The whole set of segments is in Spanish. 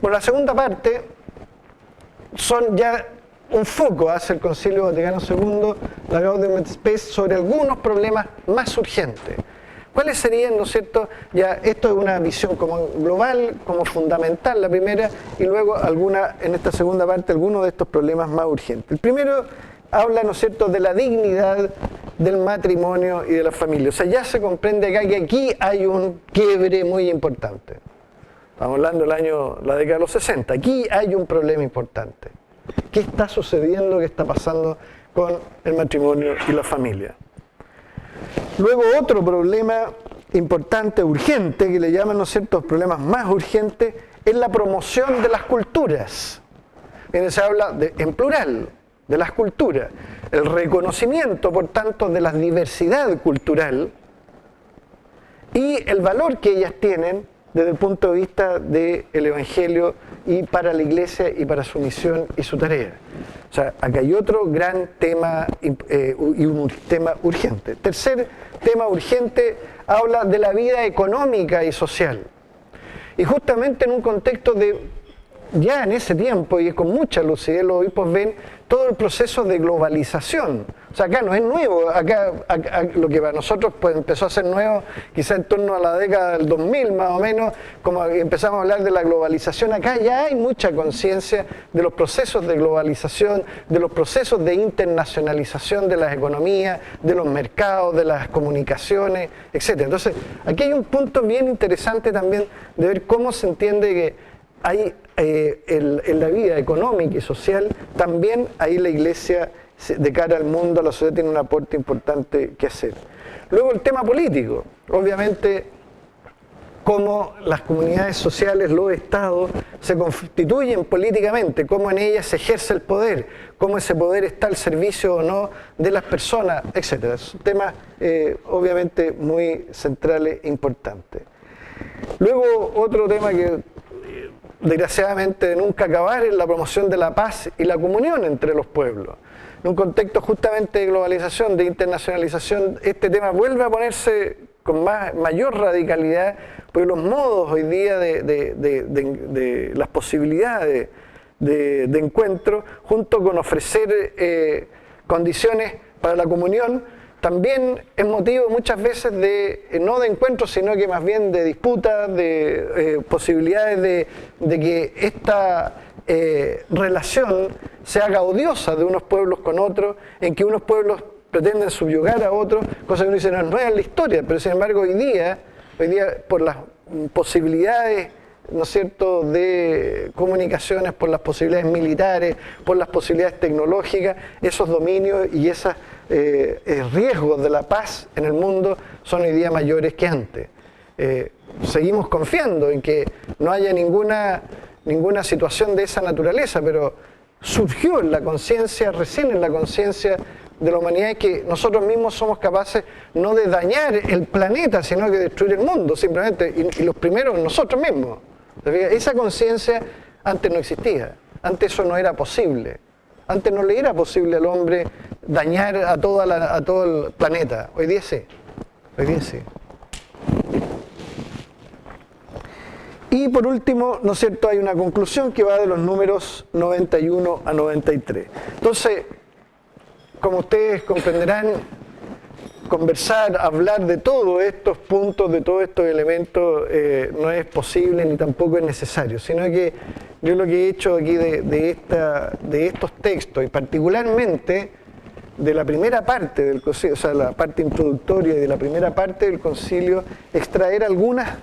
Bueno, la segunda parte son ya un foco hace el Concilio Vaticano II, la Gaudium et Spes, sobre algunos problemas más urgentes. ¿Cuáles serían, ¿no es cierto? Ya esto es una visión como global, como fundamental, la primera, y luego en esta segunda parte, algunos de estos problemas más urgentes. El primero habla, ¿no es cierto?, de la dignidad del matrimonio y de la familia. O sea, ya se comprende acá que aquí hay un quiebre muy importante. Estamos hablando la década de los 60. Aquí hay un problema importante. ¿Qué está sucediendo? ¿Qué está pasando con el matrimonio y la familia? Luego otro problema importante, urgente, que le llaman, ¿no es cierto?, problemas más urgentes, es la promoción de las culturas. Se habla en plural, de las culturas. El reconocimiento, por tanto, de la diversidad cultural y el valor que ellas tienen desde el punto de vista del Evangelio y para la Iglesia y para su misión y su tarea. O sea, acá hay otro gran tema y un tema urgente. Tercer tema urgente habla de la vida económica y social. Y justamente en un contexto ya en ese tiempo, y con mucha lucidez los obispos ven todo el proceso de globalización. O sea, acá no es nuevo, acá lo que para nosotros pues empezó a ser nuevo quizá en torno a la década del 2000 más o menos, como empezamos a hablar de la globalización, acá ya hay mucha conciencia de los procesos de globalización, de los procesos de internacionalización de las economías, de los mercados, de las comunicaciones, etc. Entonces, aquí hay un punto bien interesante también de ver cómo se entiende que hay en la vida económica y social, también ahí la Iglesia, de cara al mundo, a la sociedad, tiene un aporte importante que hacer. Luego el tema político, obviamente, cómo las comunidades sociales, los estados, se constituyen políticamente, cómo en ellas se ejerce el poder, cómo ese poder está al servicio o no de las personas, etc. Es un tema, obviamente, muy central e importante. Luego, otro tema que desgraciadamente de nunca acabar es la promoción de la paz y la comunión entre los pueblos. En un contexto justamente de globalización, de internacionalización, este tema vuelve a ponerse con mayor radicalidad, porque los modos hoy día de las posibilidades de encuentro, junto con ofrecer condiciones para la comunión, también es motivo muchas veces no de encuentros, sino que más bien de disputas, de posibilidades de que esta relación se haga odiosa de unos pueblos con otros, en que unos pueblos pretenden subyugar a otros, cosa que uno dice no es nueva en la historia, pero sin embargo hoy día por las posibilidades, ¿no es cierto?, de comunicaciones, por las posibilidades militares, por las posibilidades tecnológicas, esos dominios y esos riesgos de la paz en el mundo son hoy día mayores que antes. Seguimos confiando en que no haya ninguna situación de esa naturaleza, pero surgió en la conciencia, recién en la conciencia de la humanidad, que nosotros mismos somos capaces no de dañar el planeta, sino de destruir el mundo, simplemente, y los primeros nosotros mismos. Esa conciencia antes no existía, antes eso no era posible, antes no le era posible al hombre dañar a todo el planeta, hoy día sí, hoy día sí. Y por último, ¿no es cierto?, hay una conclusión que va de los números 91 a 93. Entonces, como ustedes comprenderán, conversar, hablar de todos estos puntos, de todos estos elementos, no es posible ni tampoco es necesario, sino que yo lo que he hecho aquí de estos textos, y particularmente de la primera parte del concilio, o sea, la parte introductoria y de la primera parte del concilio, extraer algunas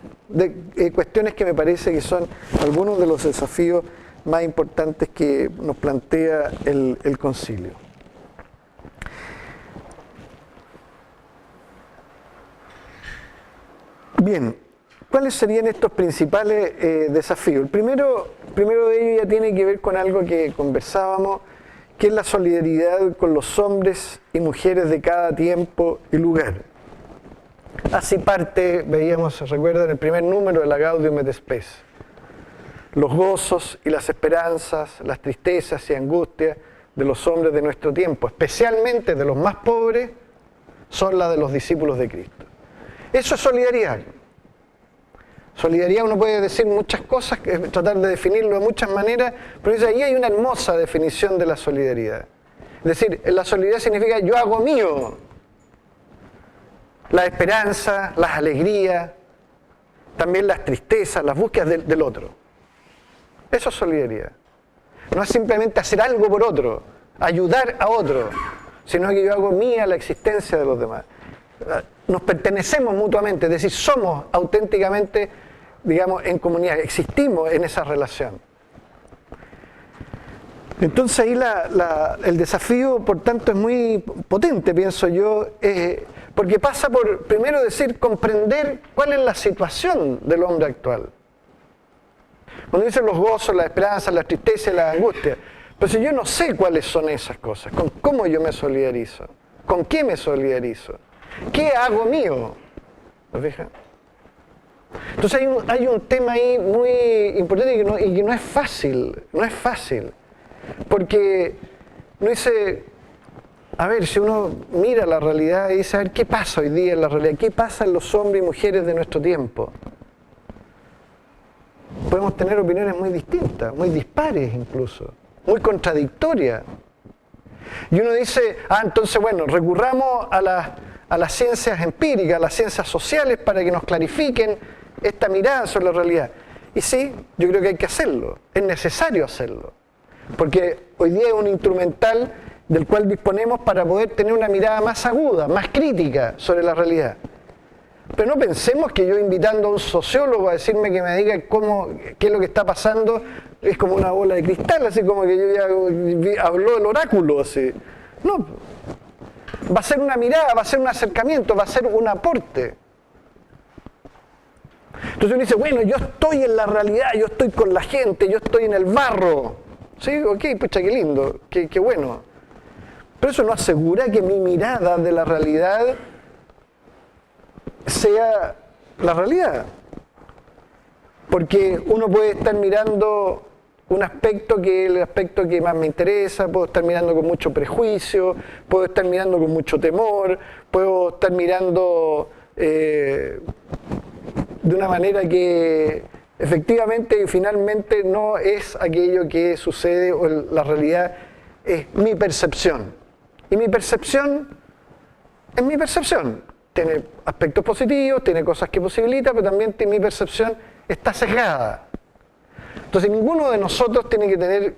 cuestiones que me parece que son algunos de los desafíos más importantes que nos plantea el concilio. Bien, ¿cuáles serían estos principales desafíos? El primero de ellos ya tiene que ver con algo que conversábamos, que es la solidaridad con los hombres y mujeres de cada tiempo y lugar. Así parte, veíamos, ¿se recuerdan?, el primer número de la Gaudium et Spes. Los gozos y las esperanzas, las tristezas y angustias de los hombres de nuestro tiempo, especialmente de los más pobres, son las de los discípulos de Cristo. Eso es solidaridad. Solidaridad uno puede decir muchas cosas, tratar de definirlo de muchas maneras, pero ahí hay una hermosa definición de la solidaridad. Es decir, la solidaridad significa yo hago mío la esperanza, las alegrías, también las tristezas, las búsquedas del otro. Eso es solidaridad. No es simplemente hacer algo por otro, ayudar a otro, sino que yo hago mía la existencia de los demás. Nos pertenecemos mutuamente, es decir, somos auténticamente, digamos, en comunidad, existimos en esa relación. Entonces ahí el desafío, por tanto, es muy potente, pienso yo, porque pasa por, primero decir, comprender cuál es la situación del hombre actual. Cuando dicen los gozos, las esperanzas, las tristezas y las angustias, pero si yo no sé cuáles son esas cosas, con cómo yo me solidarizo, con qué me solidarizo, qué hago mío, ¿lo fijas? Entonces hay un tema ahí muy importante y que no es fácil, porque uno dice, a ver, si uno mira la realidad y dice, a ver, ¿qué pasa hoy día en la realidad? ¿Qué pasa en los hombres y mujeres de nuestro tiempo? Podemos tener opiniones muy distintas, muy dispares incluso, muy contradictorias. Y uno dice, entonces bueno, recurramos a las ciencias empíricas, a las ciencias sociales para que nos clarifiquen esta mirada sobre la realidad. Y sí, yo creo que hay que hacerlo, es necesario hacerlo. Porque hoy día es un instrumental del cual disponemos para poder tener una mirada más aguda, más crítica sobre la realidad. Pero no pensemos que yo invitando a un sociólogo a decirme que me diga qué es lo que está pasando, es como una bola de cristal, así como que yo ya habló el oráculo, así. No, va a ser una mirada, va a ser un acercamiento, va a ser un aporte. Entonces uno dice, bueno, yo estoy en la realidad, yo estoy con la gente, yo estoy en el barro. Sí, ok, pucha, qué lindo, qué bueno. Pero eso no asegura que mi mirada de la realidad sea la realidad. Porque uno puede estar mirando un aspecto que es el aspecto que más me interesa, puedo estar mirando con mucho prejuicio, puedo estar mirando con mucho temor, puedo estar mirando de una manera que efectivamente y finalmente no es aquello que sucede o la realidad es mi percepción. Y mi percepción es mi percepción. Tiene aspectos positivos, tiene cosas que posibilita, pero también mi percepción está sesgada. Entonces ninguno de nosotros tiene que tener,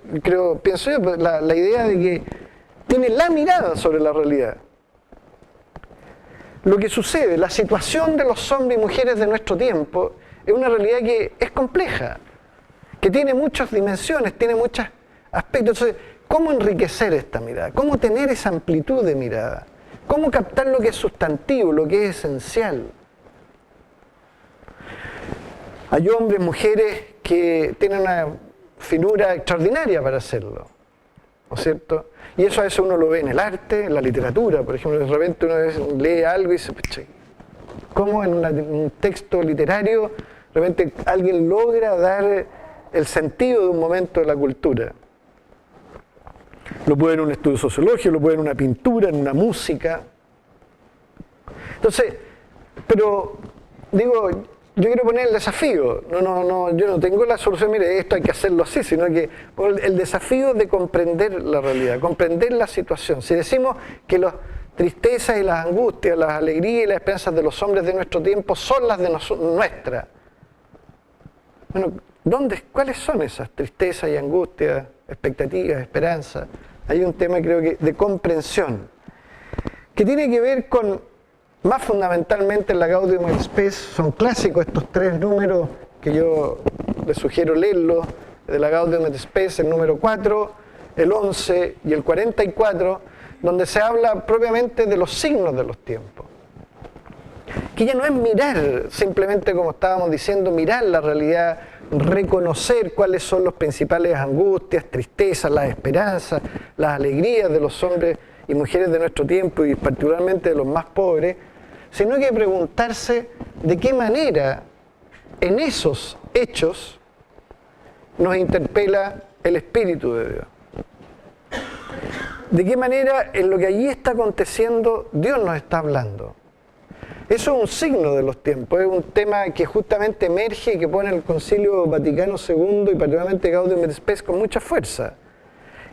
pienso yo, la idea de que tiene la mirada sobre la realidad. Lo que sucede, la situación de los hombres y mujeres de nuestro tiempo es una realidad que es compleja, que tiene muchas dimensiones, tiene muchos aspectos. Entonces, ¿cómo enriquecer esta mirada? ¿Cómo tener esa amplitud de mirada? ¿Cómo captar lo que es sustantivo, lo que es esencial? Hay hombres, mujeres que tienen una finura extraordinaria para hacerlo, ¿no es cierto? Y eso a veces uno lo ve en el arte, en la literatura, por ejemplo, de repente uno lee algo y dice, ¿cómo en un texto literario de repente alguien logra dar el sentido de un momento de la cultura? Lo puede en un estudio sociológico, lo puede en una pintura, en una música. Entonces, pero digo, yo quiero poner el desafío. Yo no tengo la solución, mire, esto hay que hacerlo así, sino que el desafío de comprender la realidad, comprender la situación. Si decimos que las tristezas y las angustias, las alegrías y las esperanzas de los hombres de nuestro tiempo son las de nuestras, bueno, ¿cuáles son esas tristezas y angustias, expectativas, esperanzas? Hay un tema, creo que, de comprensión, que tiene que ver con, más fundamentalmente en la Gaudium et Spes, son clásicos estos tres números que yo les sugiero leerlos, de la Gaudium et Spes, el número 4, el 11 y el 44, donde se habla propiamente de los signos de los tiempos. Que ya no es mirar, simplemente como estábamos diciendo, mirar la realidad, reconocer cuáles son los principales angustias, tristezas, las esperanzas, las alegrías de los hombres y mujeres de nuestro tiempo y particularmente de los más pobres, sino que preguntarse de qué manera en esos hechos nos interpela el Espíritu de Dios. De qué manera en lo que allí está aconteciendo Dios nos está hablando. Eso es un signo de los tiempos, es un tema que justamente emerge y que pone el Concilio Vaticano II y particularmente Gaudium et Spes con mucha fuerza.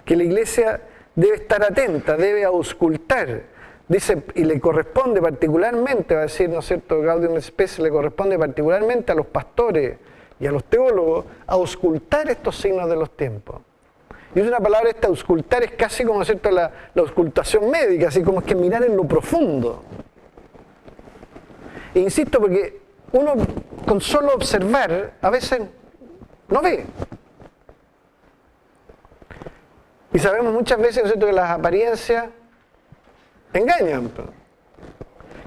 Que la Iglesia debe estar atenta, debe auscultar, dice, y le corresponde particularmente, va a decir, ¿no es cierto?, Gaudium et Spes, le corresponde particularmente a los pastores y a los teólogos auscultar estos signos de los tiempos. Y es una palabra esta, auscultar, es casi como, ¿no es cierto?, la auscultación médica, así como es que mirar en lo profundo. E insisto, porque uno con solo observar a veces no ve. Y sabemos muchas veces, ¿no es cierto?, que las apariencias engañan.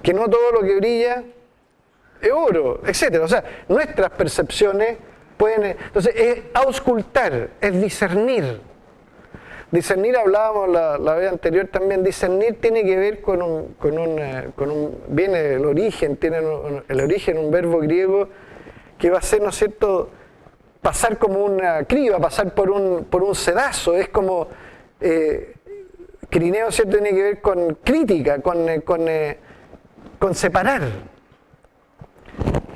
Que no todo lo que brilla es oro, etc. O sea, nuestras percepciones pueden... Entonces, es auscultar, es discernir. Discernir, hablábamos la vez anterior también, discernir tiene que ver viene el origen, tiene el origen un verbo griego que va a ser, ¿no es cierto?, pasar como una criba, pasar por un sedazo, es como, crineo, ¿cierto?, tiene que ver con crítica, con separar.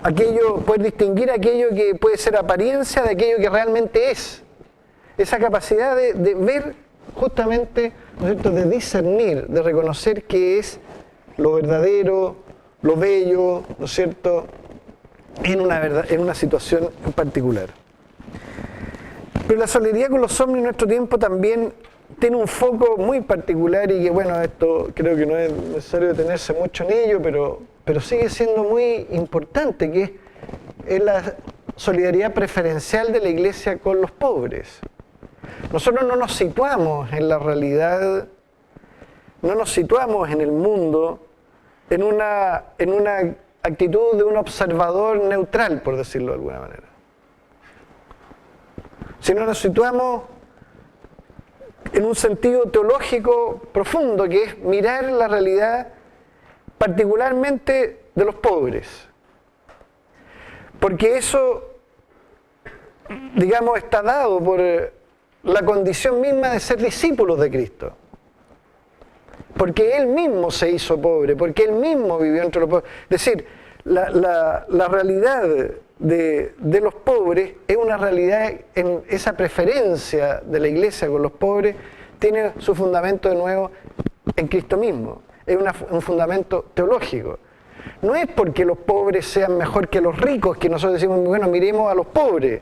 Aquello, poder distinguir aquello que puede ser apariencia de aquello que realmente es. Esa capacidad de ver justamente, ¿no es cierto?, de discernir, de reconocer qué es lo verdadero, lo bello, ¿no es cierto?, en una situación en particular. Pero la solidaridad con los hombres en nuestro tiempo también tiene un foco muy particular y que, bueno, esto creo que no es necesario detenerse mucho en ello, pero sigue siendo muy importante, que es la solidaridad preferencial de la Iglesia con los pobres. Nosotros no nos situamos en la realidad, no nos situamos en el mundo en una actitud de un observador neutral, por decirlo de alguna manera. Sino nos situamos en un sentido teológico profundo, que es mirar la realidad particularmente de los pobres. Porque eso, digamos, está dado por la condición misma de ser discípulos de Cristo. Porque Él mismo se hizo pobre, porque Él mismo vivió entre los pobres. Es decir, la realidad de los pobres es una realidad, en esa preferencia de la Iglesia con los pobres, tiene su fundamento de nuevo en Cristo mismo. Es un fundamento teológico. No es porque los pobres sean mejor que los ricos, que nosotros decimos, bueno, miremos a los pobres,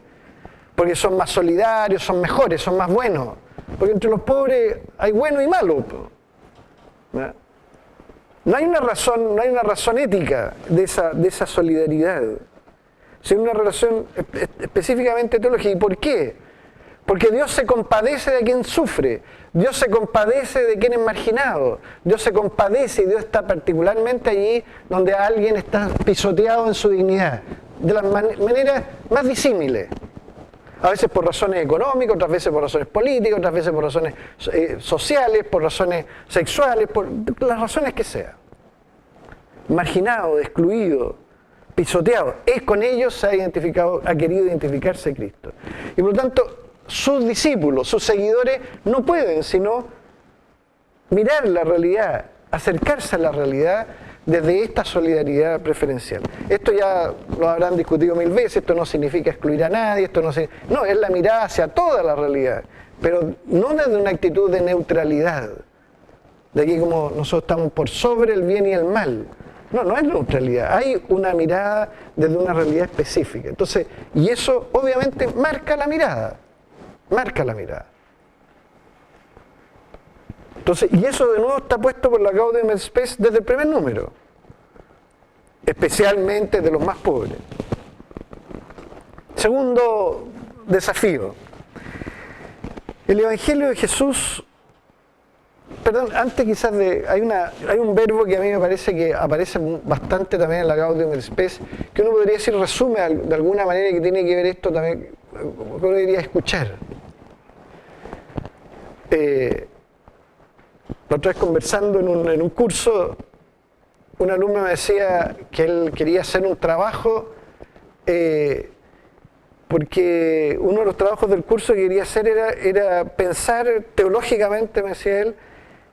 porque son más solidarios, son mejores, son más buenos. Porque entre los pobres hay bueno y malo. No hay una razón ética de esa solidaridad, sino una relación específicamente teológica. ¿Y por qué? Porque Dios se compadece de quien sufre, Dios se compadece de quien es marginado, Dios se compadece y Dios está particularmente allí donde alguien está pisoteado en su dignidad, de las maneras más disímiles. A veces por razones económicas, otras veces por razones políticas, otras veces por razones sociales, por razones sexuales, por las razones que sean. Marginado, excluido, pisoteado. Es con ellos ha querido identificarse Cristo. Y por lo tanto, sus discípulos, sus seguidores, no pueden sino mirar la realidad, acercarse a la realidad desde esta solidaridad preferencial. Esto ya lo habrán discutido mil veces, esto no significa excluir a nadie, no, es la mirada hacia toda la realidad, pero no desde una actitud de neutralidad, de aquí como nosotros estamos por sobre el bien y el mal. No es neutralidad, hay una mirada desde una realidad específica. Entonces, y eso obviamente marca la mirada. Entonces, y eso de nuevo está puesto por la Gaudium et Spes desde el primer número, especialmente de los más pobres. Segundo desafío. El Evangelio de Jesús, antes quizás hay un verbo que a mí me parece que aparece bastante también en la Gaudium et Spes, que uno podría decir resume de alguna manera que tiene que ver esto también, que uno debería escuchar. La otra vez conversando en un curso, un alumno me decía que él quería hacer un trabajo porque uno de los trabajos del curso que quería hacer era pensar teológicamente, me decía él,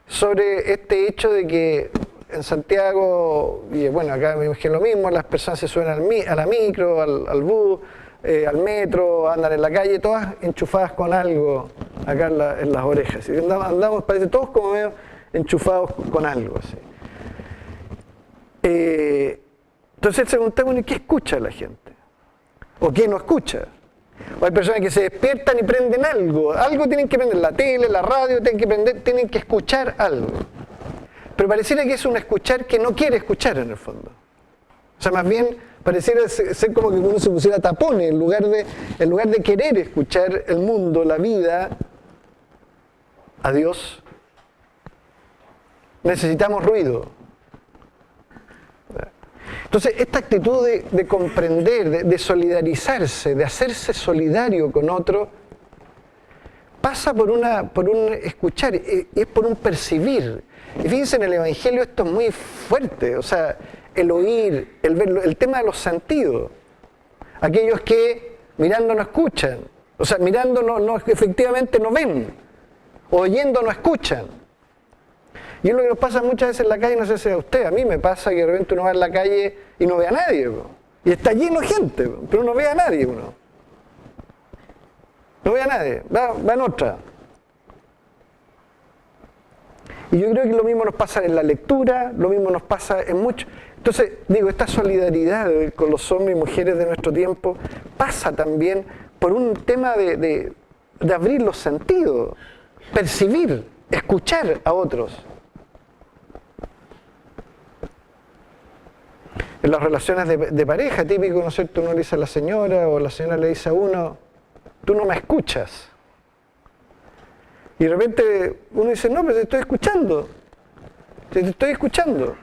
sobre este hecho de que en Santiago, y bueno, acá me imagino lo mismo, las personas se suben a la micro, al bus, al metro, andan en la calle, todas enchufadas con algo acá en las orejas. Y andamos, parece, todos como medio enchufados con algo. Así. Entonces se pregunta, bueno, ¿qué escucha la gente? ¿O qué no escucha? O hay personas que se despiertan y prenden algo tienen que prender, la tele, la radio, tienen que escuchar algo. Pero pareciera que es un escuchar que no quiere escuchar en el fondo. O sea, más bien pareciera ser como que uno se pusiera tapones en lugar de querer escuchar el mundo, la vida, a Dios. Necesitamos ruido. Entonces, esta actitud de comprender, de solidarizarse, de hacerse solidario con otro, pasa por un escuchar, es por un percibir. Y fíjense, en el Evangelio esto es muy fuerte, o sea, el oír, el ver, el tema de los sentidos. Aquellos que mirando no escuchan, o sea, mirando efectivamente no ven, oyendo no escuchan. Y es lo que nos pasa muchas veces en la calle, no sé si a usted, a mí me pasa que de repente uno va en la calle y no ve a nadie, bro. Y está lleno de gente, bro, pero no ve a nadie uno. No ve a nadie, va en otra. Y yo creo que lo mismo nos pasa en la lectura, lo mismo nos pasa en mucho. Entonces, digo, esta solidaridad con los hombres y mujeres de nuestro tiempo pasa también por un tema de abrir los sentidos, percibir, escuchar a otros. En las relaciones de pareja, típico, ¿no es cierto? Uno le dice a la señora o la señora le dice a uno, tú no me escuchas. Y de repente uno dice, no, pero te estoy escuchando. Te estoy escuchando.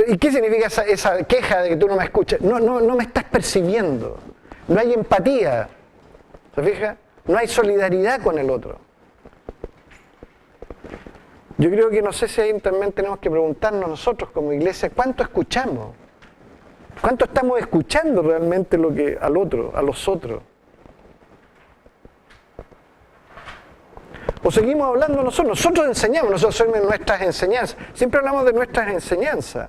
¿Y qué significa esa queja de que tú no me escuchas? No me estás percibiendo. No hay empatía. ¿Se fija? No hay solidaridad con el otro. Yo creo que no sé si ahí también tenemos que preguntarnos nosotros como iglesia, ¿cuánto escuchamos? ¿Cuánto estamos escuchando realmente al otro, a los otros? ¿O seguimos hablando nosotros? Nosotros enseñamos, nosotros hacemos nuestras enseñanzas. Siempre hablamos de nuestras enseñanzas.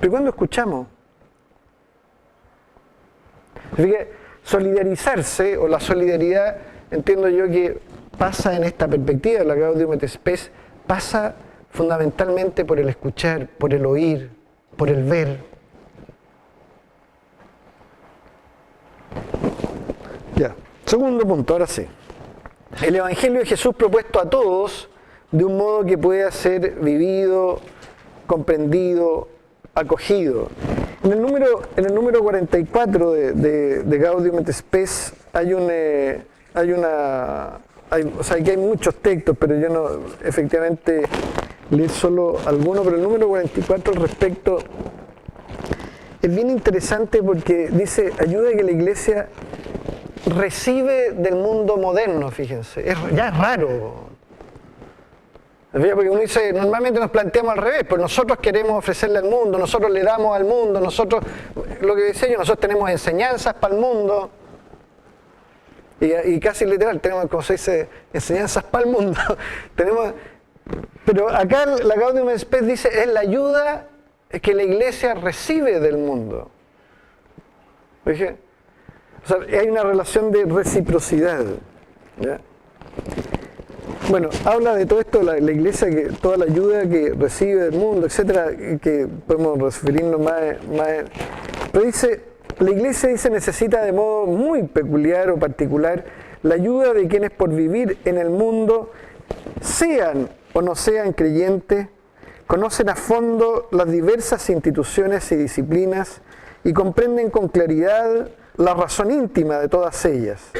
¿Pero cuándo escuchamos? Así que solidarizarse, o la solidaridad, entiendo yo que pasa en esta perspectiva de la Gaudium et Spes, pasa fundamentalmente por el escuchar, por el oír, por el ver. Ya, segundo punto, ahora sí. El Evangelio de Jesús propuesto a todos de un modo que pueda ser vivido, comprendido, acogido. En el número 44 de Gaudium et Spes hay muchos textos, pero yo no efectivamente leer solo alguno, pero el número 44 al respecto es bien interesante porque dice, ayuda a que la iglesia recibe del mundo moderno, fíjense, ya es raro. Porque uno dice, normalmente nos planteamos al revés, pues nosotros queremos ofrecerle al mundo, nosotros le damos al mundo, nosotros, lo que decía yo, nosotros tenemos enseñanzas para el mundo, y casi literal, tenemos, como se dice, enseñanzas para el mundo. Pero acá la Gaudium et Spes dice, es la ayuda que la iglesia recibe del mundo. ¿Dije? O sea, hay una relación de reciprocidad. ¿Ya? Bueno, habla de todo esto la iglesia, que toda la ayuda que recibe del mundo, etcétera, que podemos referirnos más. Pero dice, la iglesia necesita de modo muy peculiar o particular la ayuda de quienes por vivir en el mundo, sean o no sean creyentes, conocen a fondo las diversas instituciones y disciplinas y comprenden con claridad la razón íntima de todas ellas.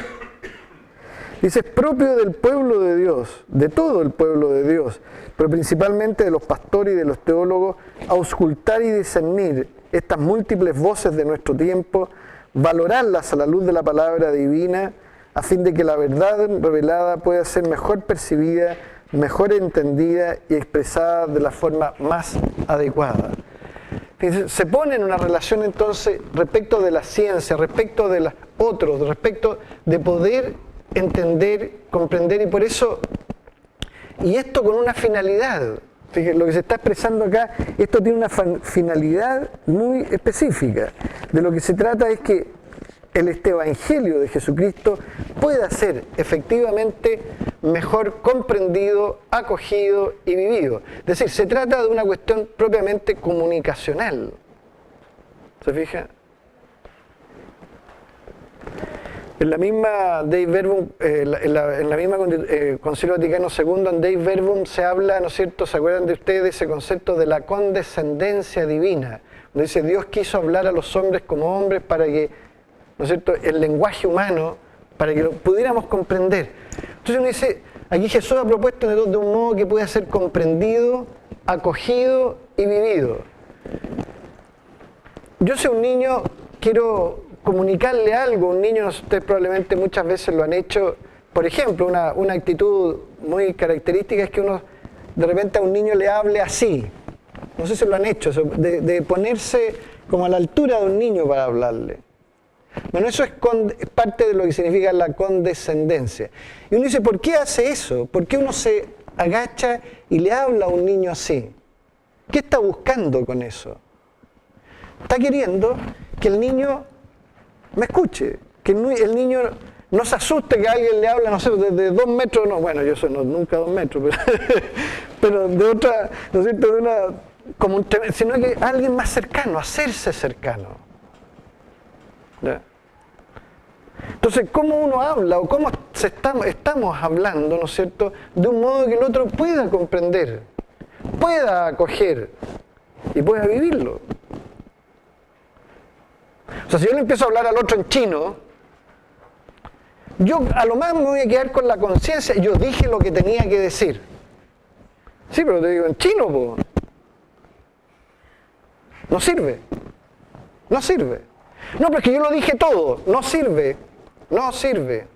Dice, es propio del pueblo de Dios, de todo el pueblo de Dios, pero principalmente de los pastores y de los teólogos, auscultar y discernir estas múltiples voces de nuestro tiempo, valorarlas a la luz de la palabra divina, a fin de que la verdad revelada pueda ser mejor percibida, mejor entendida y expresada de la forma más adecuada. Se pone en una relación entonces respecto de la ciencia, respecto de los otros, respecto de poder entender, comprender, y por eso, y esto con una finalidad, Fíjense, lo que se está expresando acá, esto tiene una finalidad muy específica. De lo que se trata es que este Evangelio de Jesucristo pueda ser efectivamente mejor comprendido, acogido y vivido. Es decir, se trata de una cuestión propiamente comunicacional. ¿Se fija? En la misma Dei Verbum, en la misma Concilio Vaticano II, en Dei Verbum se habla, ¿no es cierto?, ¿se acuerdan de ustedes de ese concepto de la condescendencia divina? Donde dice, Dios quiso hablar a los hombres como hombres para que, ¿no es cierto?, el lenguaje humano, para que lo pudiéramos comprender. Entonces uno dice, aquí Jesús ha propuesto de un modo que pueda ser comprendido, acogido y vivido. Yo soy un niño, quiero comunicarle algo, un niño, ustedes probablemente muchas veces lo han hecho, por ejemplo, una actitud muy característica es que uno de repente a un niño le hable así, no sé si lo han hecho, de ponerse como a la altura de un niño para hablarle. Bueno, eso es parte de lo que significa la condescendencia. Y uno dice, ¿por qué hace eso? ¿Por qué uno se agacha y le habla a un niño así? ¿Qué está buscando con eso? Está queriendo que el niño me escuche, que el niño no se asuste que alguien le habla, no sé, desde 2 metros, no, bueno, yo soy nunca 2 metros, pero de otra, ¿no es cierto?, de una, sino que alguien más cercano, hacerse cercano. ¿Ya? Entonces, ¿cómo uno habla o cómo estamos hablando, ¿no es cierto?, de un modo que el otro pueda comprender, pueda acoger y pueda vivirlo? O sea, si yo le empiezo a hablar al otro en chino, yo a lo más me voy a quedar con la conciencia, yo dije lo que tenía que decir. Sí, pero te digo en chino, po. No sirve. No sirve. No, pero es que yo lo dije todo. No sirve. No sirve.